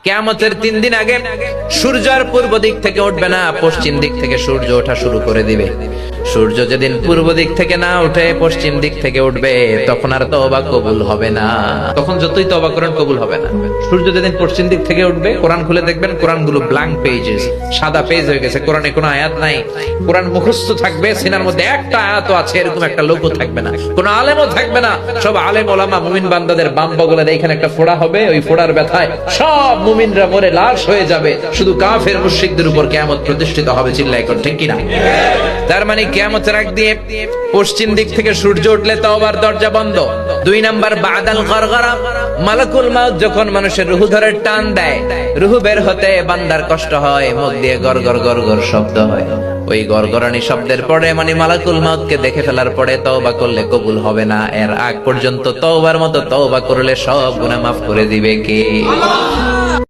কিয়ামতের 3 দিন আগে সূর্য আর পূর্ব দিক থেকে উঠবে না, পশ্চিম দিক থেকে সূর্য ওঠা শুরু করে দিবে। সূর্য যেদিন পূর্ব দিক থেকে না উঠে পশ্চিম দিক থেকে উঠবে, তখন আর তওবা কবুল হবে না। তখন যতই তওবা করেন কবুল হবে না। সূর্য যেদিন পশ্চিম দিক থেকে উঠবে, কোরআন খুলে দেখবেন কোরআনগুলো ব্ল্যাঙ্ক পেজেস, সাদা পেজ হয়ে গেছে। কোরআনে কোনো আয়াত নাই। কোরআন মুখস্থ থাকবে, সিনার মধ্যে একটা আয়াতও আছে এরকম একটা লোকও থাকবে না, কোনো আলেমও থাকবে না। সব আলেম ওলামা মুমিন বান্দাদের বাম বগলের এইখানে একটা ফোড়া হবে, ওই ফোড়ার ব্যথায় সব মুমিনরা মরে লাশ হয়ে যাবে। শুধু কাফের মুশরিকদের উপর কিয়ামত প্রতিষ্ঠিত হবে। চিল্লায় কোন ঠিক কিনা? তার মানে কিয়ামতের আগ দিয়ে পশ্চিম দিক থেকে সূর্য উঠলে তওবার দরজা বন্ধ। 2 নাম্বার বাদাল গরগরা, মালাকুল মাউত যখন মানুষের রূহ ধরে টান দেয়, রূহ বের হতে বান্দার কষ্ট হয়, মুখ দিয়ে গরগর গরগর শব্দ হয়। ওই গরগরানি শব্দের পরে মানে মালাকুল মাউতকে দেখে ফেলার পরে তওবা করলে কবুল হবে না। এর আগ পর্যন্ত তওবার মতো তওবা করলে সব গুনাহ মাফ করে দিবে কে?